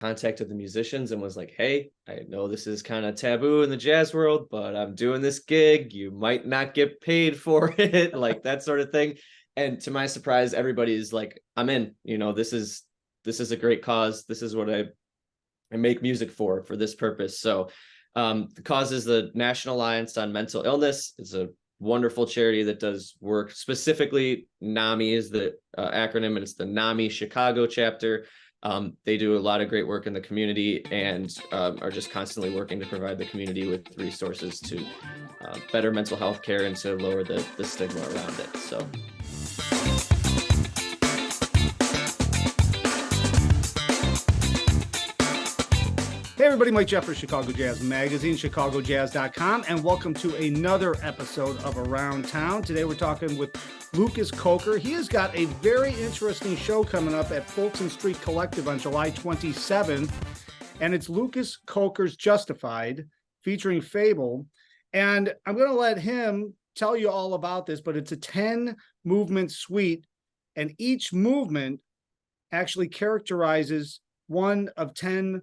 contacted the musicians and was like, hey, I know this is kind of taboo in the jazz world, but I'm doing this gig. You might not get paid for it, like that sort of thing. And to my surprise, everybody's like, I'm in, this is a great cause. This is what I make music for this purpose. So the cause is the National Alliance on Mental Illness. It's a wonderful charity that does work specifically. NAMI is the acronym, and it's the NAMI Chicago chapter. They do a lot of great work in the community and are just constantly working to provide the community with resources to better mental health care and to lower the stigma around it. So. Hey everybody, Mike Jeffers, Chicago Jazz Magazine, chicagojazz.com, and welcome to another episode of Around Town. Today we're talking with Lucas Coker. He has got a very interesting show coming up at Fulton Street Collective on July 27th, and it's Lucas Coker's Justified, featuring F.A.B.L.E. And I'm going to let him tell you all about this, but it's a 10-movement suite, and each movement actually characterizes one of 10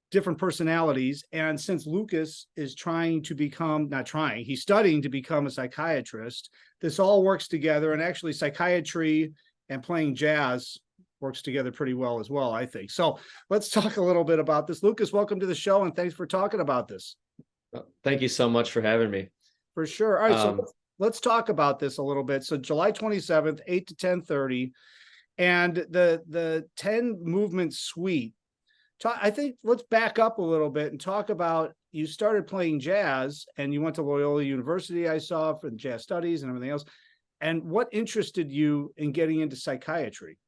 different personalities. And since Lucas is he's studying to become a psychiatrist, this all works together. And actually psychiatry and playing jazz works together pretty well as well, I think. So let's talk a little bit about this. Lucas, welcome to the show, and thanks for talking about this. Thank you so much for having me. For sure. All right, so let's talk about this a little bit. So July 27th, 8 to 10:30, and the 10 movement suite. I think let's back up a little bit and talk about, you started playing jazz and you went to Loyola University, I saw, for the jazz studies and everything else. And what interested you in getting into psychiatry?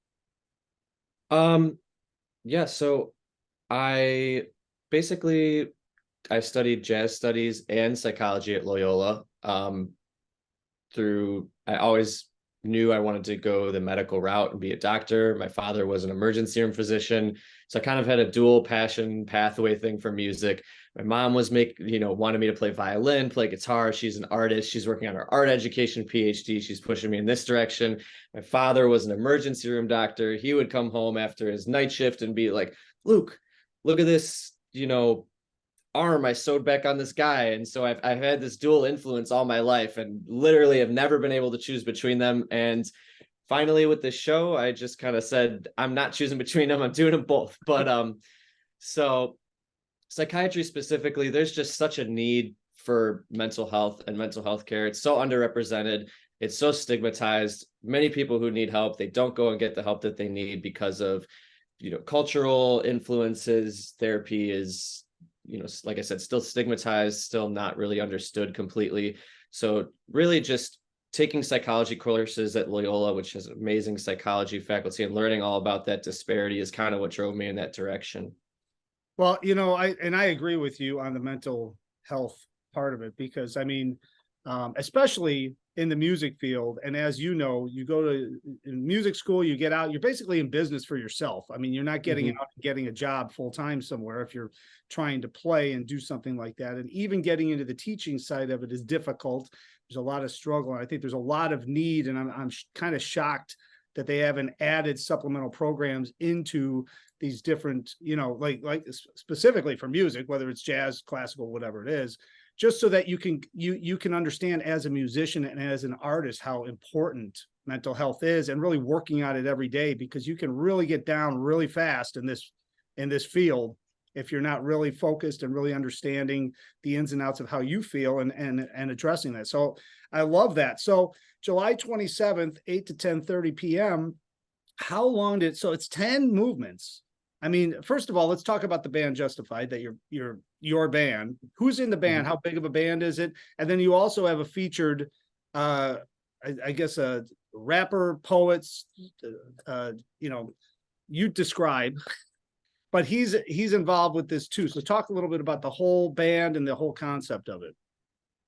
Yeah, so I studied jazz studies and psychology at Loyola. I always knew I wanted to go the medical route and be a doctor. My father was an emergency room physician, so I kind of had a dual passion pathway thing for music. My mom was wanted me to play violin, play guitar. She's an artist. She's working on her art education PhD. She's pushing me in this direction. My father was an emergency room doctor. He would come home after his night shift and be like, Luke, look at this, arm I sewed back on this guy. And so I've had this dual influence all my life and literally have never been able to choose between them. And finally with this show, I just kind of said, I'm not choosing between them. I'm doing them both. But so psychiatry specifically, there's just such a need for mental health and mental health care. It's so underrepresented. It's so stigmatized. Many people who need help, they don't go and get the help that they need because of, cultural influences. Therapy is, like I said, still stigmatized, still not really understood completely. So really just taking psychology courses at Loyola, which has amazing psychology faculty, and learning all about that disparity is kind of what drove me in that direction. Well, I agree with you on the mental health part of it, because especially in the music field. And as you know, you go to music school, you get out, you're basically in business for yourself. You're not getting out and getting a job full time somewhere if you're trying to play and do something like that. And even getting into the teaching side of it is difficult. There's a lot of struggle. And I think there's a lot of need. And I'm kind of shocked that they haven't added supplemental programs into these different, like specifically for music, whether it's jazz, classical, whatever it is, just so that you can understand as a musician and as an artist how important mental health is, and really working on it every day, because you can really get down really fast in this field if you're not really focused and really understanding the ins and outs of how you feel and addressing that. So I love that. So July 27th, 8 to 10:30 p.m. How long so it's 10 movements. First of all, let's talk about the band Justified, that your band. Who's in the band? How big of a band is it? And then you also have a featured, I guess, a rapper, poets, you describe, but he's involved with this too. So talk a little bit about the whole band and the whole concept of it.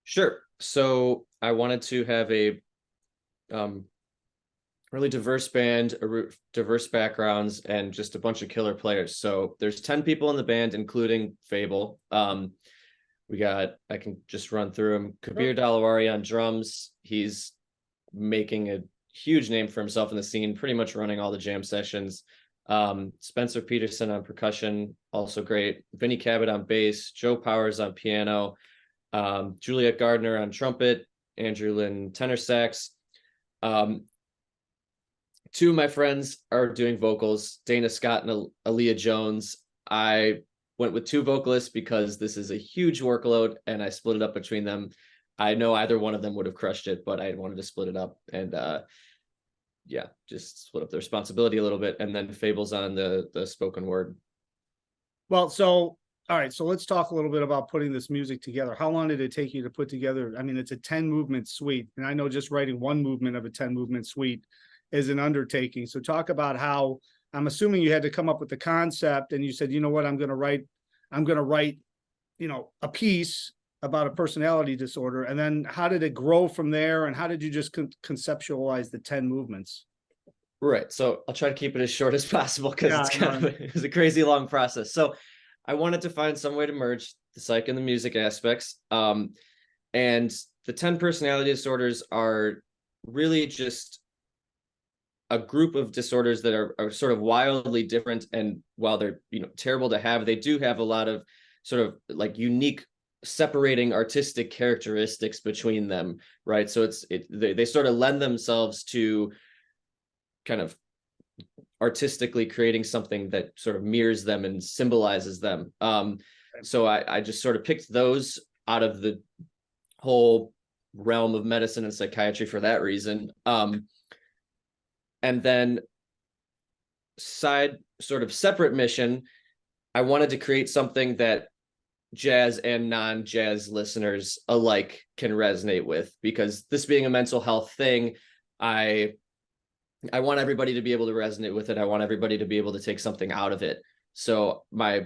Sure. So I wanted to have a really diverse band, diverse backgrounds, and just a bunch of killer players. So there's 10 people in the band, including F.A.B.L.E. I can just run through them. Kabir Dalawari on drums. He's making a huge name for himself in the scene, pretty much running all the jam sessions. Spencer Peterson on percussion, also great. Vinny Cabot on bass, Joe Powers on piano, Juliet Gardner on trumpet, Andrew Lynn tenor sax. Two of my friends are doing vocals, Dana Scott and Aaliyah Jones. I went with two vocalists because this is a huge workload and I split it up between them. I know either one of them would have crushed it, but I wanted to split it up and yeah, just split up the responsibility a little bit. And then F.A.B.L.E's on the spoken word. Well, so all right, so let's talk a little bit about putting this music together. How long did it take you to put together? I mean, it's a 10 movement suite, and I know just writing one movement of a 10 movement suite is an undertaking. So talk about how, I'm assuming you had to come up with the concept and you said, you know what, I'm going to write, you know, a piece about a personality disorder. And then how did it grow from there? And how did you just conceptualize the 10 movements? Right. So I'll try to keep it as short as possible because it's kind of it's a crazy long process. So I wanted to find some way to merge the psych and the music aspects. And the 10 personality disorders are really just a group of disorders that are sort of wildly different. And while they're, you know, terrible to have, they do have a lot of sort of like unique separating artistic characteristics between them. Right. So they sort of lend themselves to kind of artistically creating something that sort of mirrors them and symbolizes them. So I just sort of picked those out of the whole realm of medicine and psychiatry for that reason. And then side sort of separate mission, I wanted to create something that jazz and non-jazz listeners alike can resonate with, because this being a mental health thing, I want everybody to be able to resonate with it. I want everybody to be able to take something out of it. So my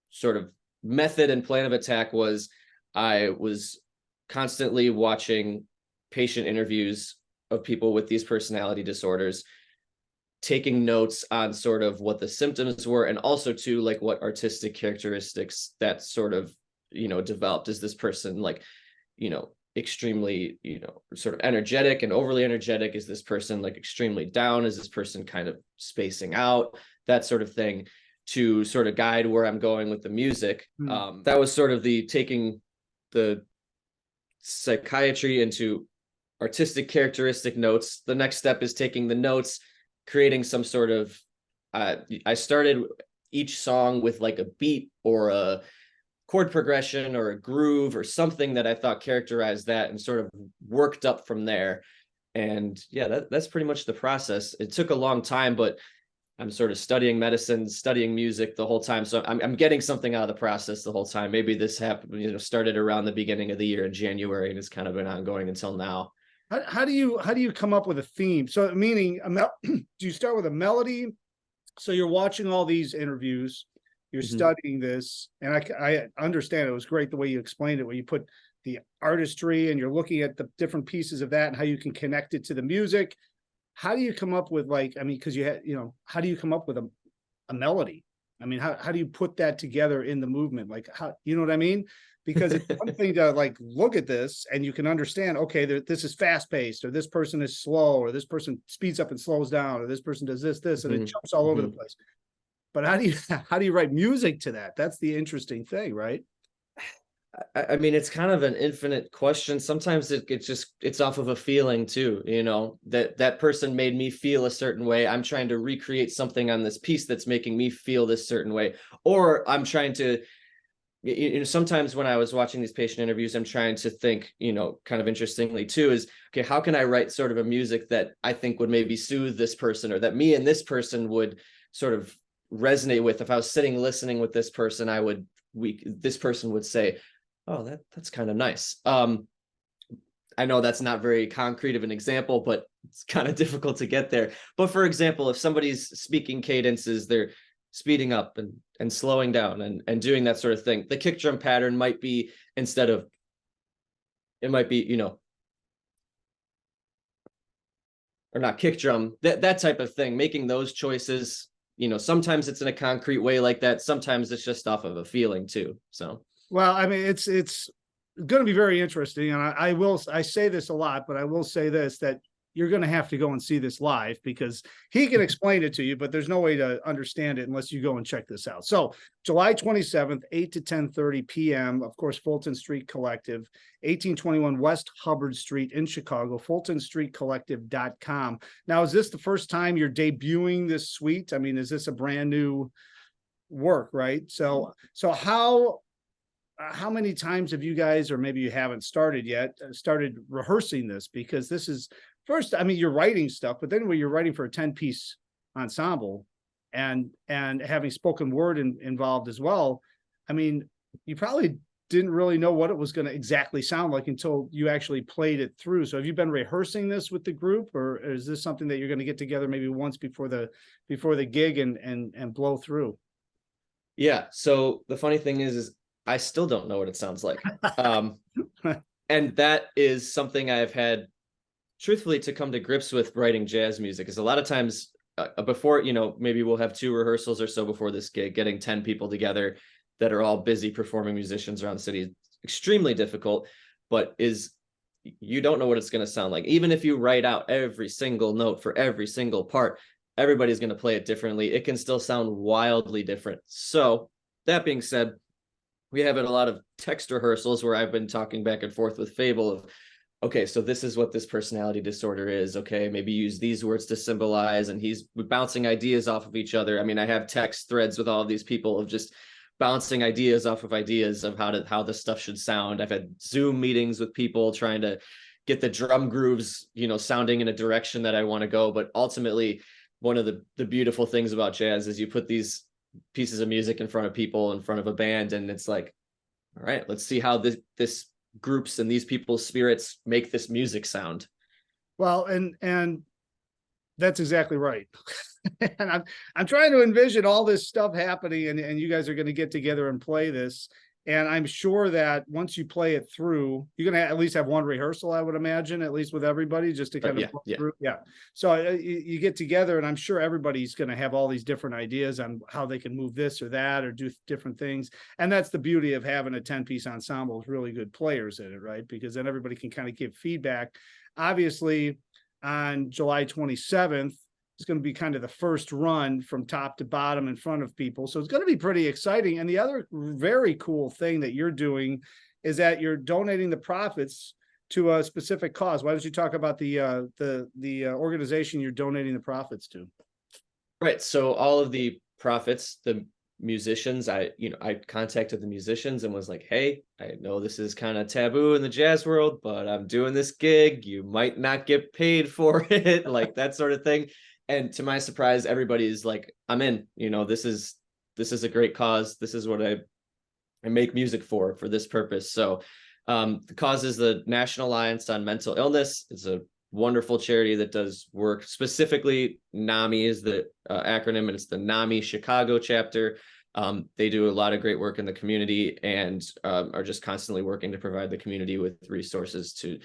sort of method and plan of attack was I was constantly watching patient interviews of people with these personality disorders, taking notes on sort of what the symptoms were, and also too, like what artistic characteristics that sort of, you know, developed. Is this person like, you know, extremely, you know, sort of energetic and overly energetic? Is this person like extremely down? Is this person kind of spacing out? That sort of thing, to sort of guide where I'm going with the music. That was sort of the taking the psychiatry into artistic characteristic notes. The next step is taking the notes, creating some sort of I started each song with like a beat or a chord progression or a groove or something that I thought characterized that, and sort of worked up from there. And yeah, that's pretty much the process. It took a long time, but I'm sort of studying medicine, studying music the whole time. So I'm getting something out of the process the whole time. Maybe this happened, you know, started around the beginning of the year in January, and it's kind of been ongoing until now. How do you come up with a theme? So meaning, do you start with a melody? So you're watching all these interviews, you're studying this, and I understand it was great the way you explained it, where you put the artistry and you're looking at the different pieces of that and how you can connect it to the music. How do you come up with, like, I mean, because you had, you know, how do you come up with a melody? I mean, how do you put that together in the movement? Like, how, you know what I mean? Because it's one thing to like look at this and you can understand, okay, this is fast paced, or this person is slow, or this person speeds up and slows down, or this person does this, and it jumps all over the place. But how do you write music to that? That's the interesting thing, right? I mean, it's kind of an infinite question. Sometimes it's off of a feeling too, you know, that person made me feel a certain way. I'm trying to recreate something on this piece that's making me feel this certain way. Or I'm trying to, you know, sometimes when I was watching these patient interviews, I'm trying to think, you know, kind of interestingly too, is, okay, how can I write sort of a music that I think would maybe soothe this person, or that me and this person would sort of resonate with? If I was sitting listening with this person, this person would say, oh, that's kind of nice. I know that's not very concrete of an example, but it's kind of difficult to get there. But for example, if somebody's speaking cadences, they're speeding up and slowing down and doing that sort of thing. The kick drum pattern might be, it might be, you know, or not kick drum, that type of thing, making those choices. You know, sometimes it's in a concrete way like that. Sometimes it's just off of a feeling too. So. Well, I mean, it's going to be very interesting, and I say this a lot, but I will say this, that you're going to have to go and see this live, because he can explain it to you, but there's no way to understand it unless you go and check this out. So July 27th, 8 to 10:30 p.m., of course, Fulton Street Collective, 1821 West Hubbard Street in Chicago, fultonstreetcollective.com. Now, is this the first time you're debuting this suite? I mean, is this a brand new work, right? So how many times have you guys, or maybe you haven't started yet, started rehearsing this? Because this is first, I mean, you're writing stuff, but then when you're writing for a 10-piece ensemble and having spoken word involved as well, I mean, you probably didn't really know what it was going to exactly sound like until you actually played it through. So have you been rehearsing this with the group, or is this something that you're going to get together maybe once before the gig and blow through? Yeah. So the funny thing is I still don't know what it sounds like. And that is something I've had, truthfully, to come to grips with writing jazz music. Is a lot of times before, maybe we'll have 2 rehearsals or so before this gig, getting 10 people together that are all busy performing musicians around the city is extremely difficult, but you don't know what it's going to sound like. Even if you write out every single note for every single part, everybody's going to play it differently. It can still sound wildly different. So that being said, we have had a lot of text rehearsals where I've been talking back and forth with F.A.B.L.E of, okay, so this is what this personality disorder is. Okay, maybe use these words to symbolize, and he's bouncing ideas off of each other. I mean, I have text threads with all of these people of just bouncing ideas off of ideas of how this stuff should sound. I've had Zoom meetings with people trying to get the drum grooves, sounding in a direction that I want to go. But ultimately, one of the beautiful things about jazz is you put these pieces of music in front of people, in front of a band, and it's like, all right, let's see how this groups and these people's spirits make this music sound. Well, and that's exactly right. And I'm trying to envision all this stuff happening, and you guys are going to get together and play this. And I'm sure that once you play it through, you're going to at least have one rehearsal, I would imagine, at least with everybody, just to kind of go through. Yeah. So you get together, and I'm sure everybody's going to have all these different ideas on how they can move this or that or do different things. And that's the beauty of having a 10-piece ensemble with really good players in it, right? Because then everybody can kind of give feedback. Obviously, on July 27th, it's going to be kind of the first run from top to bottom in front of people. So it's going to be pretty exciting. And the other very cool thing that you're doing is that you're donating the profits to a specific cause. Why don't you talk about the organization you're donating the profits to? Right. So all of the profits, the musicians, I contacted the musicians and was like, hey, I know this is kind of taboo in the jazz world, but I'm doing this gig. You might not get paid for it, like that sort of thing. And to my surprise, everybody's like, I'm in, this is a great cause. This is what I make music for this purpose. So the cause is the National Alliance on Mental Illness. It's a wonderful charity that does work. Specifically, NAMI is the acronym, and it's the NAMI Chicago chapter. They do a lot of great work in the community and are just constantly working to provide the community with resources to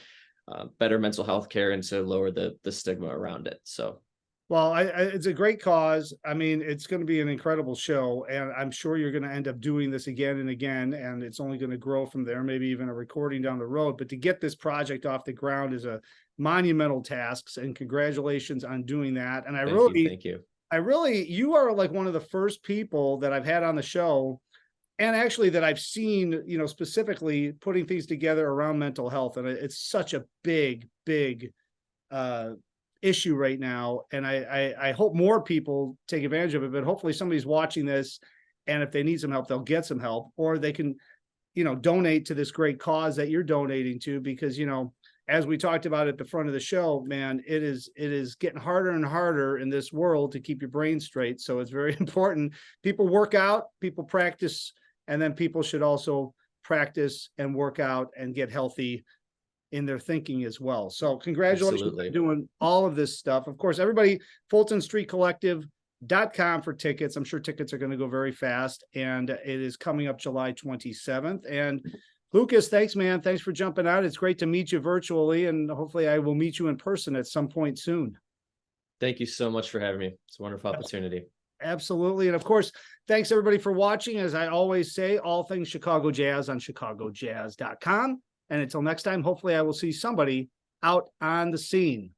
better mental health care and to lower the stigma around it. So. Well, it's a great cause. I mean, it's going to be an incredible show, and I'm sure you're going to end up doing this again and again, and it's only going to grow from there, maybe even a recording down the road. But to get this project off the ground is a monumental task, and congratulations on doing that. And Thank you. You are like one of the first people that I've had on the show, and actually that I've seen, specifically putting things together around mental health. And it's such a big issue right now, and I hope more people take advantage of it. But hopefully somebody's watching this, and if they need some help, they'll get some help, or they can donate to this great cause that you're donating to. Because as we talked about at the front of the show, man, it is getting harder and harder in this world to keep your brain straight. So it's very important people work out, people practice, and then people should also practice and work out and get healthy in their thinking as well. So congratulations on doing all of this stuff. Of course, everybody, fultonstreetcollective.com for tickets. I'm sure tickets are going to go very fast, and it is coming up July 27th. And Lucas, thanks, man. Thanks for jumping out. It's great to meet you virtually, and hopefully I will meet you in person at some point soon. Thank you so much for having me. It's a wonderful opportunity. Absolutely. And of course, thanks everybody for watching. As I always say, all things Chicago Jazz on chicagojazz.com. And until next time, hopefully I will see somebody out on the scene.